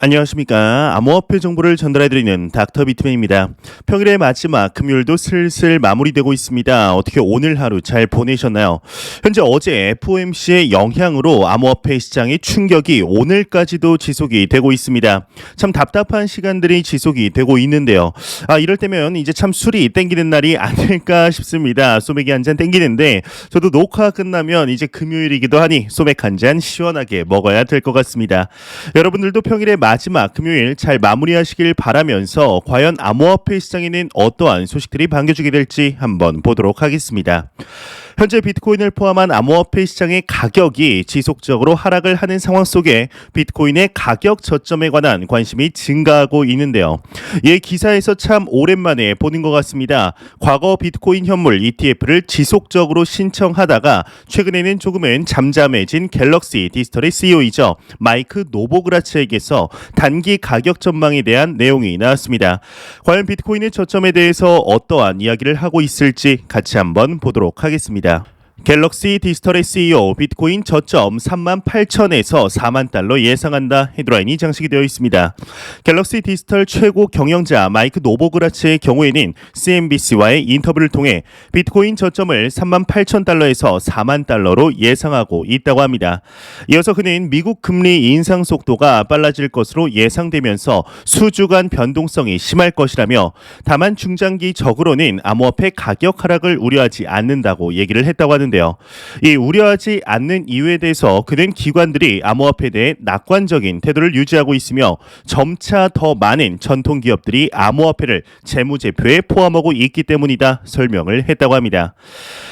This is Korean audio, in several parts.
안녕하십니까. 암호화폐 정보를 전달해드리는 닥터 비트맨입니다. 평일의 마지막 금요일도 슬슬 마무리되고 있습니다. 어떻게 오늘 하루 잘 보내셨나요? 현재 어제 FOMC의 영향으로 암호화폐 시장의 충격이 오늘까지도 지속이 되고 있습니다. 참 답답한 시간들이 지속이 되고 있는데요. 이럴 때면 이제 참 술이 땡기는 날이 아닐까 싶습니다. 소맥이 한 잔 땡기는데 저도 녹화 끝나면 이제 금요일이기도 하니 소맥 한 잔 시원하게 먹어야 될 것 같습니다. 여러분들도 평일에 마지막 금요일 잘 마무리하시길 바라면서 과연 암호화폐 시장에는 어떠한 소식들이 반겨주게 될지 한번 보도록 하겠습니다. 현재 비트코인을 포함한 암호화폐 시장의 가격이 지속적으로 하락을 하는 상황 속에 비트코인의 가격 저점에 관한 관심이 증가하고 있는데요. 이 기사에서 참 오랜만에 보는 것 같습니다. 과거 비트코인 현물 ETF를 지속적으로 신청하다가 최근에는 조금은 잠잠해진 갤럭시 디지털의 CEO이죠. 마이크 노보그라츠에게서 단기 가격 전망에 대한 내용이 나왔습니다. 과연 비트코인의 저점에 대해서 어떠한 이야기를 하고 있을지 같이 한번 보도록 하겠습니다. 갤럭시 디지털의 CEO 비트코인 저점 38,000에서 4만 달러 예상한다 헤드라인이 장식이 되어 있습니다. 갤럭시 디지털 최고 경영자 마이크 노보그라츠의 경우에는 CNBC와의 인터뷰를 통해 비트코인 저점을 38,000달러에서 4만 달러로 예상하고 있다고 합니다. 이어서 그는 미국 금리 인상 속도가 빨라질 것으로 예상되면서 수주간 변동성이 심할 것이라며 다만 중장기적으로는 암호화폐 가격 하락을 우려하지 않는다고 얘기를 했다고 하는데 이 우려하지 않는 이유에 대해서 그는 기관들이 암호화폐에 대해 낙관적인 태도를 유지하고 있으며 점차 더 많은 전통 기업들이 암호화폐를 재무제표에 포함하고 있기 때문이다 설명을 했다고 합니다.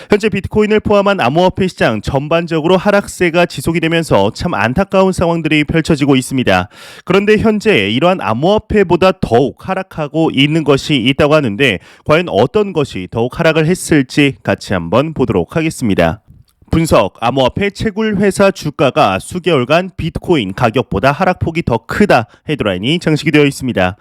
현재 비트코인을 포함한 암호화폐 시장 전반적으로 하락세가 지속이 되면서 참 안타까운 상황들이 펼쳐지고 있습니다. 그런데 현재 이러한 암호화폐보다 더욱 하락하고 있는 것이 있다고 하는데 과연 어떤 것이 더욱 하락을 했을지 같이 한번 보도록 하겠습니다. 분석, 암호화폐 채굴 회사 주가가 수개월간 비트코인 가격보다 하락폭이 더 크다 헤드라인이 장식이 되어 있습니다.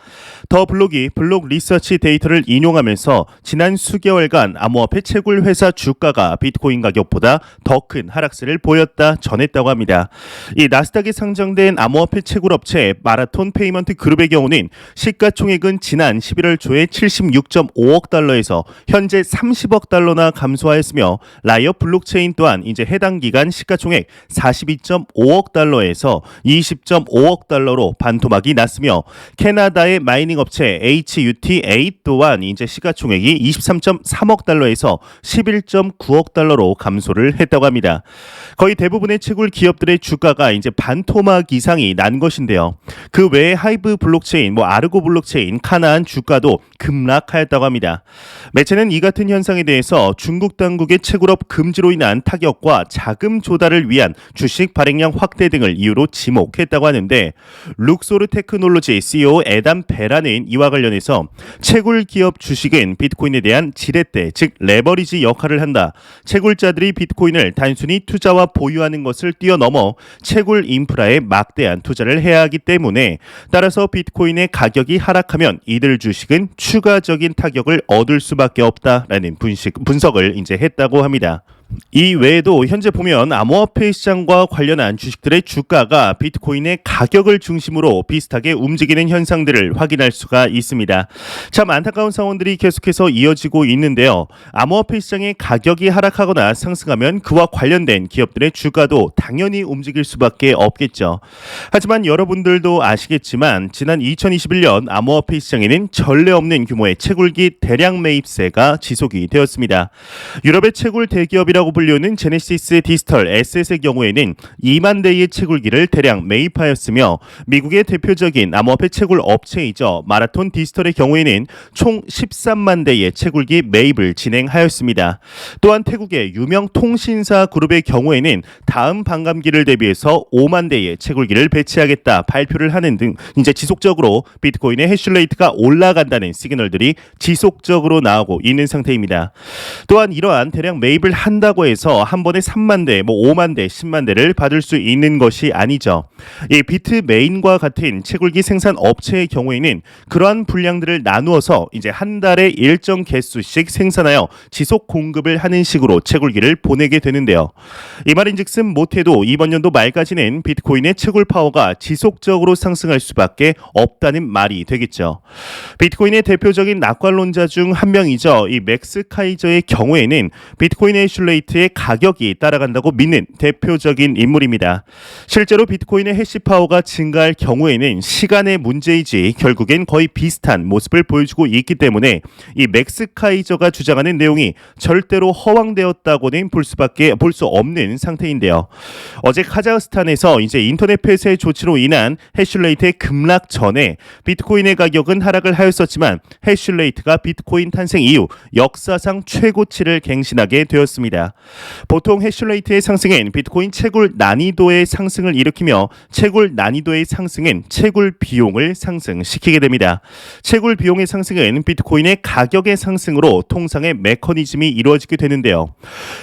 더 블록이 블록 리서치 데이터를 인용하면서 지난 수개월간 암호화폐 채굴 회사 주가가 비트코인 가격보다 더 큰 하락세를 보였다 전했다고 합니다. 이 나스닥에 상장된 암호화폐 채굴 업체 마라톤 페이먼트 그룹의 경우는 시가총액은 지난 11월 초에 76.5억 달러에서 현재 30억 달러나 감소하였으며 라이어 블록체인 또한 이제 해당 기간 시가총액 42.5억 달러에서 20.5억 달러로 반토막이 났으며 캐나다의 마이닝 업체 HUTA 또한 이제 시가총액이 23.3억 달러에서 11.9억 달러로 감소를 했다고 합니다. 거의 대부분의 채굴 기업들의 주가가 이제 반토막 이상이 난 것인데요. 그 외에 하이브 블록체인, 아르고 블록체인, 카나안 주가도 급락하였다고 합니다. 매체는 이 같은 현상에 대해서 중국 당국의 채굴업 금지로 인한 타격과 자금 조달을 위한 주식 발행량 확대 등을 이유로 지목했다고 하는데 룩소르 테크놀로지 CEO 에단 베라는 이와 관련해서 채굴 기업 주식은 비트코인에 대한 지렛대 즉 레버리지 역할을 한다. 채굴자들이 비트코인을 단순히 투자와 보유하는 것을 뛰어넘어 채굴 인프라에 막대한 투자를 해야 하기 때문에 따라서 비트코인의 가격이 하락하면 이들 주식은 추가적인 타격을 얻을 수밖에 없다라는 분석을 이제 했다고 합니다. 이 외에도 현재 보면 암호화폐 시장과 관련한 주식들의 주가가 비트코인의 가격을 중심으로 비슷하게 움직이는 현상들을 확인할 수가 있습니다. 참 안타까운 상황들이 계속해서 이어지고 있는데요. 암호화폐 시장의 가격이 하락하거나 상승하면 그와 관련된 기업들의 주가도 당연히 움직일 수밖에 없겠죠. 하지만 여러분들도 아시겠지만 지난 2021년 암호화폐 시장에는 전례 없는 규모의 채굴기 대량 매입세가 지속이 되었습니다. 유럽의 채굴 대기업이라 라고 불리우는 제네시스 디지털 S의 경우에는 2만 대의 채굴기를 대량 매입하였으며 미국의 대표적인 암호화폐 채굴 업체이죠. 마라톤 디지털의 경우에는 총 13만 대의 채굴기 매입을 진행하였습니다. 또한 태국의 유명 통신사 그룹의 경우에는 다음 반감기를 대비해서 5만 대의 채굴기를 배치하겠다 발표를 하는 등 이제 지속적으로 비트코인의 해시레이트가 올라간다는 시그널들이 지속적으로 나오고 있는 상태입니다. 또한 이러한 대량 매입을 한다 한다고 해서 한 번에 3만 대, 5만 대, 10만 대를 받을 수 있는 것이 아니죠. 이 비트메인과 같은 채굴기 생산 업체의 경우에는 그러한 분량들을 나누어서 이제 한 달에 일정 개수씩 생산하여 지속 공급을 하는 식으로 채굴기를 보내게 되는데요. 이 말인즉슨 못해도 이번 연도 말까지는 비트코인의 채굴 파워가 지속적으로 상승할 수밖에 없다는 말이 되겠죠. 비트코인의 대표적인 낙관론자 중 한 명이죠. 이 맥스 카이저의 경우에는 비트코인 해시레이트의 가격이 따라간다고 믿는 대표적인 인물입니다. 실제로 비트코인의 해시 파워가 증가할 경우에는 시간의 문제이지 결국엔 거의 비슷한 모습을 보여주고 있기 때문에 이 맥스 카이저가 주장하는 내용이 절대로 허황되었다고는 볼 수 없는 상태인데요. 어제 카자흐스탄에서 이제 인터넷 폐쇄 조치로 인한 해시레이트의 급락 전에 비트코인의 가격은 하락을 하였었지만 해시레이트가 비트코인 탄생 이후 역사상 최고치를 갱신하게 되었습니다. 보통 해시레이트의 상승은 비트코인 채굴 난이도의 상승을 일으키며 채굴 난이도의 상승은 채굴 비용을 상승시키게 됩니다. 채굴 비용의 상승은 비트코인의 가격의 상승으로 통상의 메커니즘이 이루어지게 되는데요.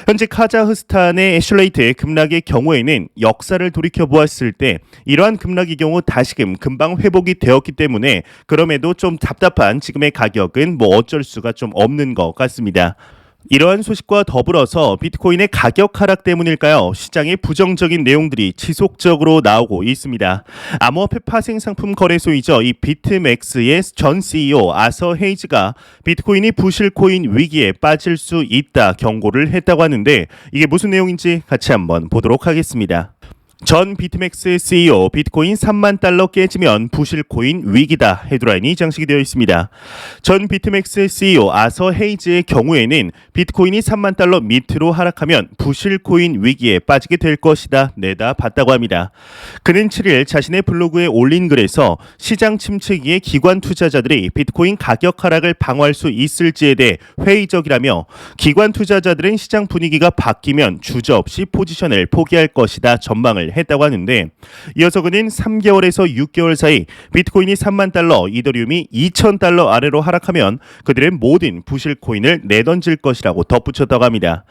현재 카자흐스탄의 해시레이트 급락의 경우에는 역사를 돌이켜 보았을 때 이러한 급락의 경우 다시금 금방 회복이 되었기 때문에 그럼에도 좀 답답한 지금의 가격은 어쩔 수가 좀 없는 것 같습니다. 이러한 소식과 더불어서 비트코인의 가격 하락 때문일까요? 시장에 부정적인 내용들이 지속적으로 나오고 있습니다. 암호화폐 파생 상품 거래소이죠. 이 비트맥스의 전 CEO 아서 헤이즈가 비트코인이 부실코인 위기에 빠질 수 있다 경고를 했다고 하는데 이게 무슨 내용인지 같이 한번 보도록 하겠습니다. 전 비트맥스 CEO 비트코인 3만 달러 깨지면 부실코인 위기다 헤드라인이 장식이 되어 있습니다. 전 비트맥스 CEO 아서 헤이즈의 경우에는 비트코인이 3만 달러 밑으로 하락하면 부실코인 위기에 빠지게 될 것이다 내다봤다고 합니다. 그는 7일 자신의 블로그에 올린 글에서 시장 침체기에 기관 투자자들이 비트코인 가격 하락을 방어할 수 있을지에 대해 회의적이라며 기관 투자자들은 시장 분위기가 바뀌면 주저없이 포지션을 포기할 것이다 전망을 했다고 하는데 이어서 그는 3개월에서 6개월 사이 비트코인이 3만 달러, 이더리움이 2천 달러 아래로 하락하면 그들의 모든 부실코인을 내던질 것이라고 덧붙였다고 합니다.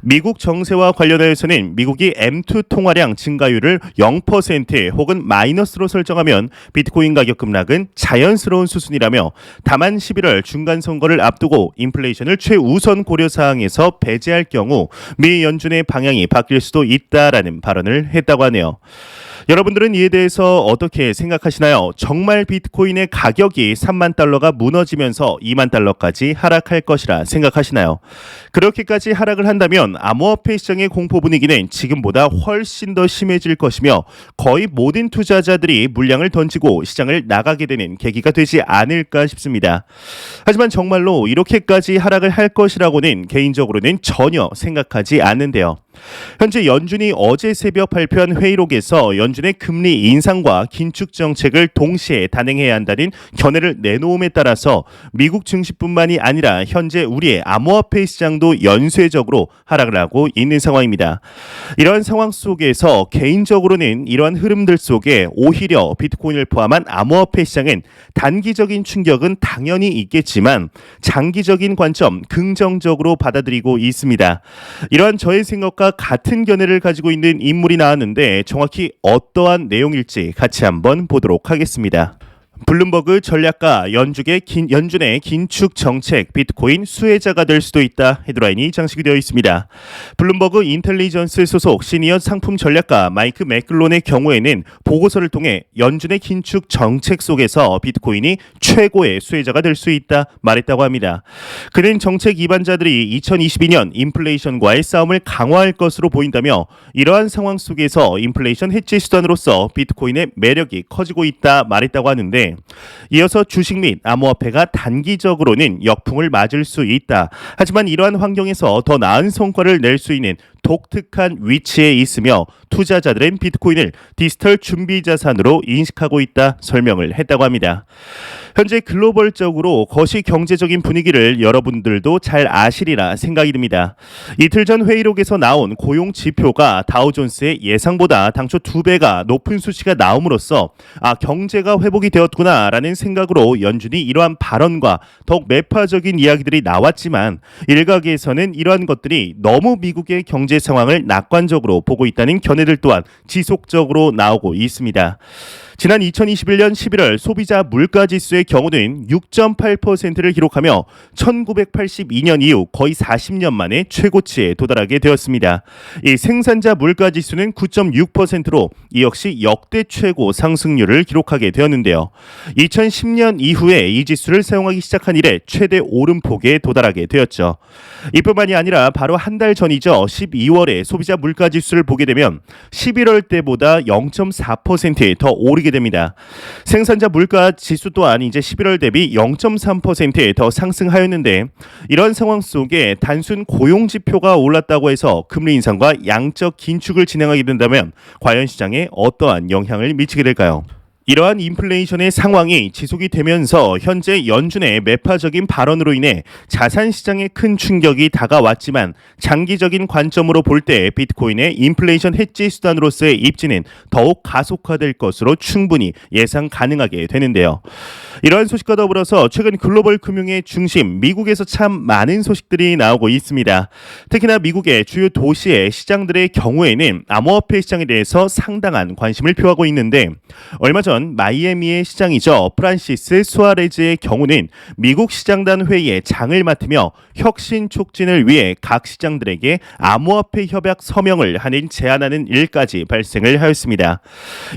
미국 정세와 관련하여서는 미국이 M2 통화량 증가율을 0% 혹은 마이너스로 설정하면 비트코인 가격 급락은 자연스러운 수순이라며 다만 11월 중간선거를 앞두고 인플레이션을 최우선 고려사항에서 배제할 경우 미 연준의 방향이 바뀔 수도 있다라는 발언을 했다고 하네요. 여러분들은 이에 대해서 어떻게 생각하시나요? 정말 비트코인의 가격이 3만 달러가 무너지면서 2만 달러까지 하락할 것이라 생각하시나요? 그렇게까지 하락을 한다면 암호화폐 시장의 공포 분위기는 지금보다 훨씬 더 심해질 것이며 거의 모든 투자자들이 물량을 던지고 시장을 나가게 되는 계기가 되지 않을까 싶습니다. 하지만 정말로 이렇게까지 하락을 할 것이라고는 개인적으로는 전혀 생각하지 않는데요. 현재 연준이 어제 새벽 발표한 회의록에서 연준의 금리 인상과 긴축 정책을 동시에 단행해야 한다는 견해를 내놓음에 따라서 미국 증시뿐만이 아니라 현재 우리의 암호화폐 시장도 연쇄적으로 하락을 하고 있는 상황입니다. 이러한 상황 속에서 개인적으로는 이러한 흐름들 속에 오히려 비트코인을 포함한 암호화폐 시장은 단기적인 충격은 당연히 있겠지만 장기적인 관점 긍정적으로 받아들이고 있습니다. 이러한 저의 생각과 같은 견해를 가지고 있는 인물이 나왔는데 정확히 어떠한 내용일지 같이 한번 보도록 하겠습니다. 블룸버그 전략가 연준의 긴축 정책 비트코인 수혜자가 될 수도 있다 헤드라인이 장식이 되어 있습니다. 블룸버그 인텔리전스 소속 시니어 상품 전략가 마이크 맥글론의 경우에는 보고서를 통해 연준의 긴축 정책 속에서 비트코인이 최고의 수혜자가 될 수 있다 말했다고 합니다. 그는 정책 위반자들이 2022년 인플레이션과의 싸움을 강화할 것으로 보인다며 이러한 상황 속에서 인플레이션 해지 수단으로서 비트코인의 매력이 커지고 있다 말했다고 하는데 이어서 주식 및 암호화폐가 단기적으로는 역풍을 맞을 수 있다. 하지만 이러한 환경에서 더 나은 성과를 낼 수 있는 독특한 위치에 있으며 투자자들은 비트코인을 디지털 준비 자산으로 인식하고 있다 설명을 했다고 합니다. 현재 글로벌적으로 거시 경제적인 분위기를 여러분들도 잘 아시리라 생각이 듭니다. 이틀 전 회의록에서 나온 고용 지표가 다우존스의 예상보다 당초 2배가 높은 수치가 나옴으로써 경제가 회복이 되었구나라는 생각으로 연준이 이러한 발언과 더욱 매파적인 이야기들이 나왔지만 일각에서는 이러한 것들이 너무 미국의 경제 상황을 낙관적으로 보고 있다는 견해들 또한 지속적으로 나오고 있습니다. 지난 2021년 11월 소비자 물가지수의 경우는 6.8%를 기록하며 1982년 이후 거의 40년 만에 최고치에 도달하게 되었습니다. 이 생산자 물가지수는 9.6%로 이 역시 역대 최고 상승률을 기록하게 되었는데요. 2010년 이후에 이 지수를 사용하기 시작한 이래 최대 오름폭에 도달하게 되었죠. 이뿐만이 아니라 바로 한 달 전이죠. 12월에 소비자 물가지수를 보게 되면 11월 때보다 0.4%더 오르게 됩니다. 생산자 물가 지수 또한 이제 11월 대비 0.3%더 상승하였는데 이런 상황 속에 단순 고용 지표가 올랐다고 해서 금리 인상과 양적 긴축을 진행하게 된다면 과연 시장에 어떠한 영향을 미치게 될까요? 이러한 인플레이션의 상황이 지속이 되면서 현재 연준의 매파적인 발언으로 인해 자산 시장에 큰 충격이 다가왔지만 장기적인 관점으로 볼 때 비트코인의 인플레이션 해지 수단으로서의 입지는 더욱 가속화될 것으로 충분히 예상 가능하게 되는데요. 이러한 소식과 더불어서 최근 글로벌 금융의 중심 미국에서 참 많은 소식들이 나오고 있습니다. 특히나 미국의 주요 도시의 시장들의 경우에는 암호화폐 시장에 대해서 상당한 관심을 표하고 있는데 얼마 전 마이애미의 시장이죠. 프란시스 수아레즈의 경우는 미국 시장단 회의에 장을 맡으며 혁신 촉진을 위해 각 시장들에게 암호화폐 협약 서명을 하는 제안하는 일까지 발생을 하였습니다.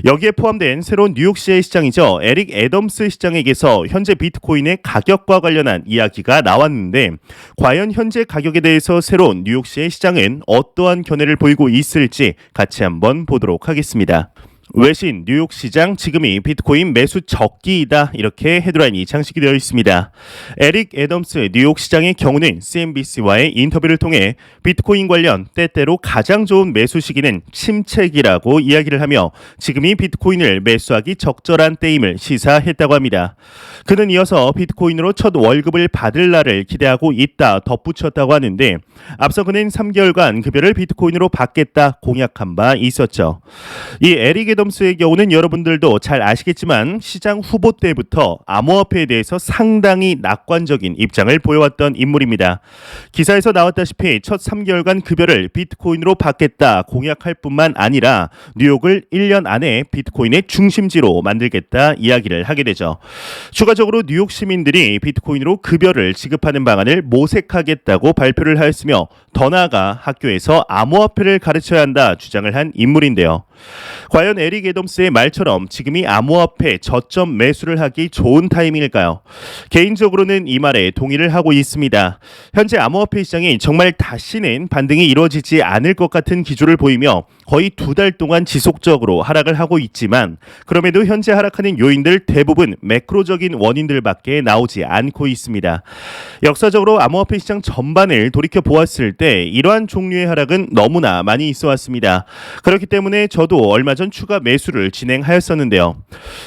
여기에 포함된 새로운 뉴욕시의 시장이죠. 에릭 애덤스 시장에게서 현재 비트코인의 가격과 관련한 이야기가 나왔는데 과연 현재 가격에 대해서 새로운 뉴욕시의 시장은 어떠한 견해를 보이고 있을지 같이 한번 보도록 하겠습니다. 외신 뉴욕 시장 지금이 비트코인 매수 적기이다 이렇게 헤드라인이 장식이 되어 있습니다. 에릭 애덤스 뉴욕 시장의 경우는 CNBC와의 인터뷰를 통해 비트코인 관련 때때로 가장 좋은 매수 시기는 침체기라고 이야기를 하며 지금이 비트코인을 매수하기 적절한 때임을 시사했다고 합니다. 그는 이어서 비트코인으로 첫 월급을 받을 날을 기대하고 있다 덧붙였다고 하는데 앞서 그는 3개월간 급여를 비트코인으로 받겠다 공약한 바 있었죠. 이 에릭 애덤스의 경우는 여러분들도 잘 아시겠지만 시장 후보 때부터 암호화폐에 대해서 상당히 낙관적인 입장을 보여왔던 인물입니다. 기사에서 나왔다시피 첫 3개월간 급여를 비트코인으로 받겠다 공약할 뿐만 아니라 뉴욕을 1년 안에 비트코인의 중심지로 만들겠다 이야기를 하게 되죠. 추가적으로 뉴욕 시민들이 비트코인으로 급여를 지급하는 방안을 모색하겠다고 발표를 하였으며 더 나아가 학교에서 암호화폐를 가르쳐야 한다 주장을 한 인물인데요. 과연 에릭 애덤스의 말처럼 지금이 암호화폐 저점 매수를 하기 좋은 타이밍일까요? 개인적으로는 이 말에 동의를 하고 있습니다. 현재 암호화폐 시장이 정말 다시는 반등이 이루어지지 않을 것 같은 기조를 보이며 거의 2달 동안 지속적으로 하락을 하고 있지만 그럼에도 현재 하락하는 요인들 대부분 매크로적인 원인들밖에 나오지 않고 있습니다. 역사적으로 암호화폐 시장 전반을 돌이켜 보았을 때 이러한 종류의 하락은 너무나 많이 있어 왔습니다. 그렇기 때문에 저도 얼마 전 추가 매수를 진행하였었는데요.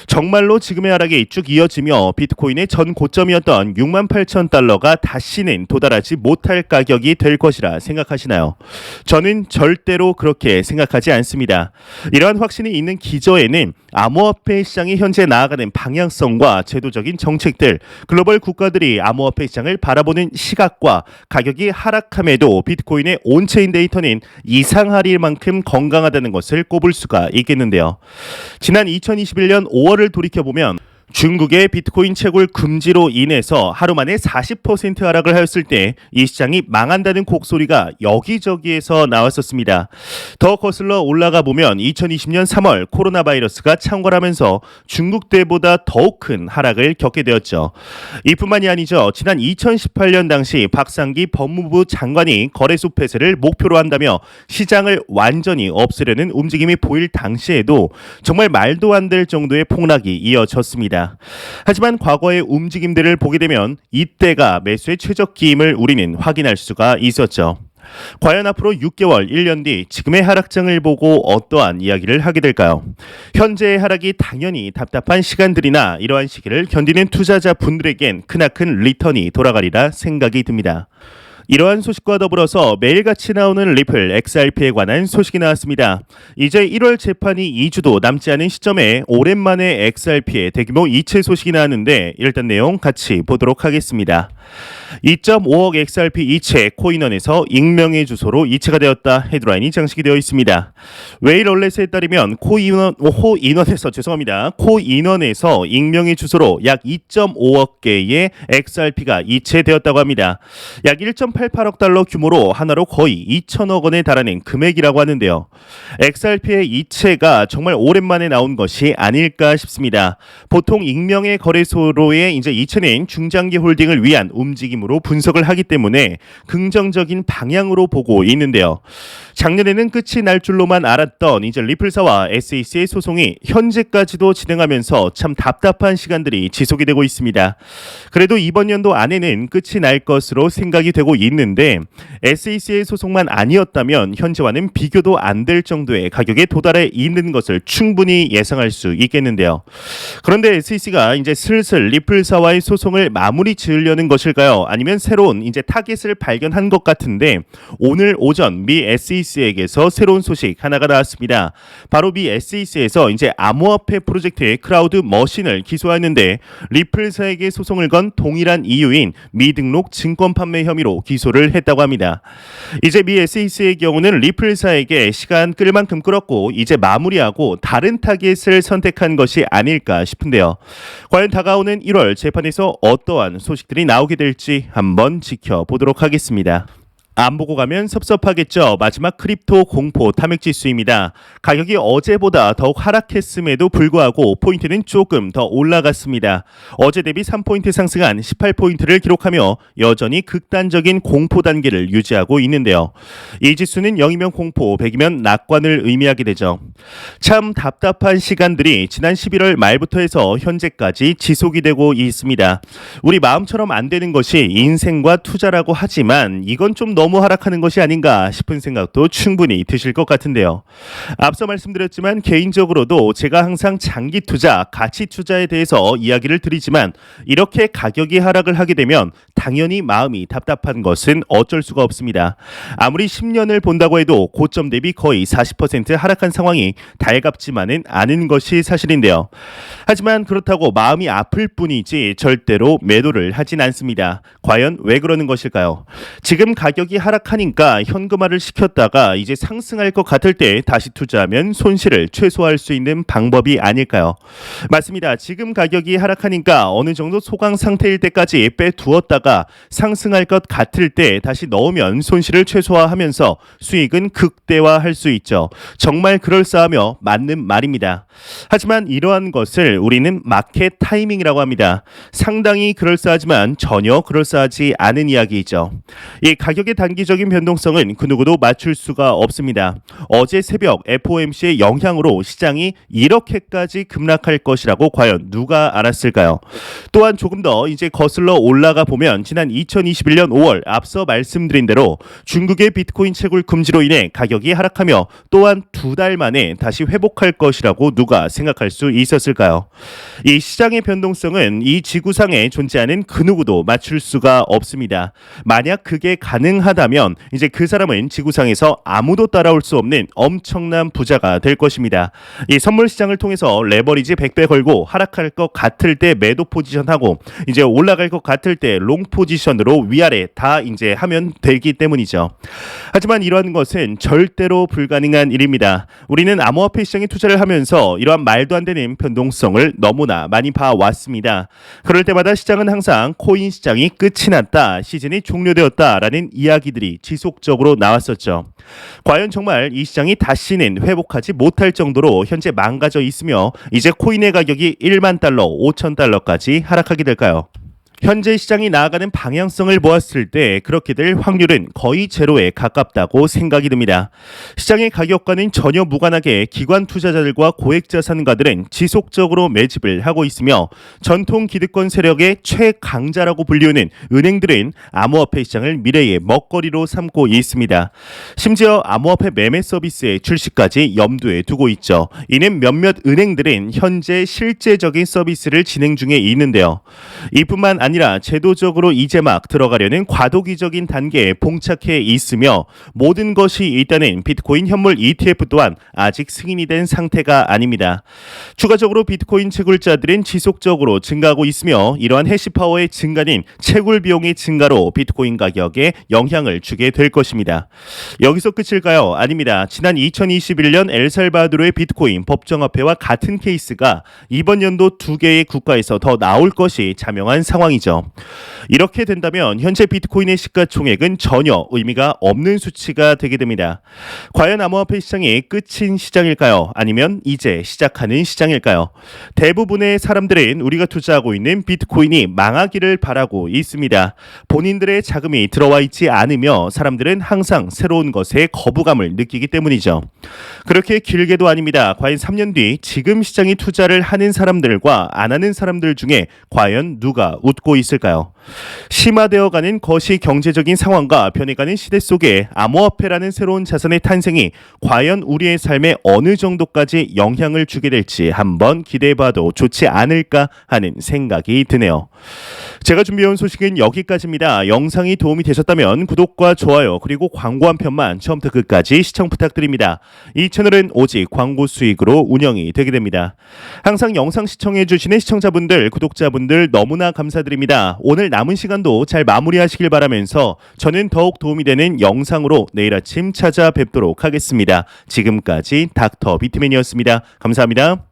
정말로 지금의 하락이 쭉 이어지며 비트코인의 전 고점이었던 68,000달러가 다시는 도달하지 못할 가격이 될 것이라 생각하시나요? 저는 절대로 그렇게 생각하지 않습니다. 이러한 확신이 있는 기저에는 암호화폐 시장이 현재 나아가는 방향성과 제도적인 정책들, 글로벌 국가들이 암호화폐 시장을 바라보는 시각과 가격이 하락함에도 비트코인의 온체인 데이터는 이상할 만큼 건강하다는 것을 꼽을 수가 있겠는데요. 지난 2021년 5월을 돌이켜보면 중국의 비트코인 채굴 금지로 인해서 하루 만에 40% 하락을 하였을 때 이 시장이 망한다는 곡소리가 여기저기에서 나왔었습니다. 더 거슬러 올라가 보면 2020년 3월 코로나 바이러스가 창궐하면서 중국 때보다 더욱 큰 하락을 겪게 되었죠. 이뿐만이 아니죠. 지난 2018년 당시 박상기 법무부 장관이 거래소 폐쇄를 목표로 한다며 시장을 완전히 없애려는 움직임이 보일 당시에도 정말 말도 안 될 정도의 폭락이 이어졌습니다. 하지만 과거의 움직임들을 보게 되면 이때가 매수의 최적기임을 우리는 확인할 수가 있었죠. 과연 앞으로 6개월, 1년 뒤 지금의 하락장을 보고 어떠한 이야기를 하게 될까요? 현재의 하락이 당연히 답답한 시간들이나 이러한 시기를 견디는 투자자분들에겐 크나큰 리턴이 돌아가리라 생각이 듭니다. 이러한 소식과 더불어서 매일같이 나오는 리플 XRP에 관한 소식이 나왔습니다. 이제 1월 재판이 2주도 남지 않은 시점에 오랜만에 XRP의 대규모 이체 소식이 나왔는데 일단 내용 같이 보도록 하겠습니다. 2.5억 XRP 이체 코인원에서 익명의 주소로 이체가 되었다. 헤드라인이 장식이 되어 있습니다. 웨일얼렛에 따르면 코인원에서 익명의 주소로 약 2.5억 개의 XRP가 이체되었다고 합니다. 약 1.88억 달러 규모로 하나로 거의 2천억 원에 달하는 금액이라고 하는데요. XRP의 이체가 정말 오랜만에 나온 것이 아닐까 싶습니다. 보통 익명의 거래소로의 이제 이체는 중장기 홀딩을 위한 움직임으로 분석을 하기 때문에 긍정적인 방향으로 보고 있는데요. 작년에는 끝이 날 줄로만 알았던 이제 리플사와 SEC의 소송이 현재까지도 진행하면서 참 답답한 시간들이 지속이 되고 있습니다. 그래도 이번 연도 안에는 끝이 날 것으로 생각이 되고 있는데 SEC의 소송만 아니었다면 현재와는 비교도 안 될 정도의 가격에 도달해 있는 것을 충분히 예상할 수 있겠는데요. 그런데 SEC가 이제 슬슬 리플사와의 소송을 마무리 지으려는 것일까요? 아니면 새로운 이제 타겟을 발견한 것 같은데 오늘 오전 미 SEC에게서 새로운 소식 하나가 나왔습니다. 바로 미 SEC에서 이제 암호화폐 프로젝트의 크라우드 머신을 기소했는데 리플사에게 소송을 건 동일한 이유인 미등록 증권 판매 혐의로 기소를 했다고 합니다. 이제 미 SEC의 경우는 리플사에게 시간 끌 만큼 끌었고 이제 마무리하고 다른 타겟을 선택한 것이 아닐까 싶은데요. 과연 다가오는 1월 재판에서 어떠한 소식들이 나오게 될지 한번 지켜보도록 하겠습니다. 안 보고 가면 섭섭하겠죠. 마지막 크립토 공포 탐욕지수입니다. 가격이 어제보다 더욱 하락했음에도 불구하고 포인트는 조금 더 올라갔습니다. 어제 대비 3포인트 상승한 18포인트를 기록하며 여전히 극단적인 공포 단계를 유지하고 있는데요. 이 지수는 0이면 공포, 100이면 낙관을 의미하게 되죠. 참 답답한 시간들이 지난 11월 말부터 해서 현재까지 지속이 되고 있습니다. 우리 마음처럼 안 되는 것이 인생과 투자라고 하지만 이건 좀 너무 하락하는 것이 아닌가 싶은 생각도 충분히 드실 것 같은데요. 앞서 말씀드렸지만 개인적으로도 제가 항상 장기 투자, 가치 투자에 대해서 이야기를 드리지만 이렇게 가격이 하락을 하게 되면 당연히 마음이 답답한 것은 어쩔 수가 없습니다. 아무리 10년을 본다고 해도 고점 대비 거의 40% 하락한 상황이 달갑지만은 않은 것이 사실인데요. 하지만 그렇다고 마음이 아플 뿐이지 절대로 매도를 하진 않습니다. 과연 왜 그러는 것일까요? 지금 가격이 하락하니까 현금화를 시켰다가 이제 상승할 것 같을 때 다시 투자하면 손실을 최소화할 수 있는 방법이 아닐까요? 맞습니다. 지금 가격이 하락하니까 어느 정도 소강 상태일 때까지 빼두었다가 상승할 것 같을 때 다시 넣으면 손실을 최소화하면서 수익은 극대화할 수 있죠. 정말 그럴싸하며 맞는 말입니다. 하지만 이러한 것을 우리는 마켓 타이밍이라고 합니다. 상당히 그럴싸하지만 전혀 그럴싸하지 않은 이야기이죠. 이 가격의 단기적인 변동성은 그 누구도 맞출 수가 없습니다. 어제 새벽 FOMC의 영향으로 시장이 이렇게까지 급락할 것이라고 과연 누가 알았을까요? 또한 조금 더 이제 거슬러 올라가 보면 지난 2021년 5월 앞서 말씀드린 대로 중국의 비트코인 채굴 금지로 인해 가격이 하락하며 또한 2달 만에 다시 회복할 것이라고 누가 생각할 수 있었을까요? 이 시장의 변동성은 이 지구상에 존재하는 그 누구도 맞출 수가 없습니다. 만약 그게 가능하다면 이제 그 사람은 지구상에서 아무도 따라올 수 없는 엄청난 부자가 될 것입니다. 이 선물 시장을 통해서 레버리지 100배 걸고 하락할 것 같을 때 매도 포지션하고 이제 올라갈 것 같을 때 롱 포지션으로 위아래 다 이제 하면 되기 때문이죠. 하지만 이러한 것은 절대로 불가능한 일입니다. 우리는 암호화폐 시장에 투자를 하면서 이러한 말도 안 되는 변동성을 너무나 많이 봐왔습니다. 그럴 때마다 시장은 항상 코인 시장이 끝이 났다, 시즌이 종료되었다라는 이야기들이 지속적으로 나왔었죠. 과연 정말 이 시장이 다시는 회복하지 못할 정도로 현재 망가져 있으며 이제 코인의 가격이 1만 달러, 5천 달러까지 하락하게 될까요? 현재 시장이 나아가는 방향성을 보았을 때 그렇게 될 확률은 거의 제로에 가깝다고 생각이 듭니다. 시장의 가격과는 전혀 무관하게 기관 투자자들과 고액자산가들은 지속적으로 매집을 하고 있으며 전통 기득권 세력의 최강자라고 불리우는 은행들은 암호화폐 시장을 미래의 먹거리로 삼고 있습니다. 심지어 암호화폐 매매 서비스의 출시까지 염두에 두고 있죠. 이는 몇몇 은행들은 현재 실제적인 서비스를 진행 중에 있는데요. 이뿐만 아니라 제도적으로 이제 막 들어가려는 과도기적인 단계에 봉착해 있으며 모든 것이 있다는 비트코인 현물 ETF 또한 아직 승인이 된 상태가 아닙니다. 추가적으로 비트코인 채굴자들은 지속적으로 증가하고 있으며 이러한 해시파워의 증가는 채굴 비용의 증가로 비트코인 가격에 영향을 주게 될 것입니다. 여기서 끝일까요? 아닙니다. 지난 2021년 엘살바도르의 비트코인 법정화폐와 같은 케이스가 이번 연도 두 개의 국가에서 더 나올 것이 자명한 상황이죠. 이렇게 된다면 현재 비트코인의 시가총액은 전혀 의미가 없는 수치가 되게 됩니다. 과연 암호화폐 시장이 끝인 시장일까요? 아니면 이제 시작하는 시장일까요? 대부분의 사람들은 우리가 투자하고 있는 비트코인이 망하기를 바라고 있습니다. 본인들의 자금이 들어와 있지 않으며 사람들은 항상 새로운 것에 거부감을 느끼기 때문이죠. 그렇게 길게도 아닙니다. 과연 3년 뒤 지금 시장이 투자를 하는 사람들과 안 하는 사람들 중에 과연 누가 웃고 있을까요? 심화되어가는 거시 경제적인 상황과 변해가는 시대 속에 암호화폐라는 새로운 자산의 탄생이 과연 우리의 삶에 어느 정도까지 영향을 주게 될지 한번 기대해봐도 좋지 않을까 하는 생각이 드네요. 제가 준비해온 소식은 여기까지입니다. 영상이 도움이 되셨다면 구독과 좋아요 그리고 광고 한 편만 처음부터 끝까지 시청 부탁드립니다. 이 채널은 오직 광고 수익으로 운영이 되게 됩니다. 항상 영상 시청해주시는 시청자분들, 구독자분들 너무나 감사드립니다. 오늘 남은 시간도 잘 마무리하시길 바라면서 저는 더욱 도움이 되는 영상으로 내일 아침 찾아뵙도록 하겠습니다. 지금까지 닥터 비트맨이었습니다. 감사합니다.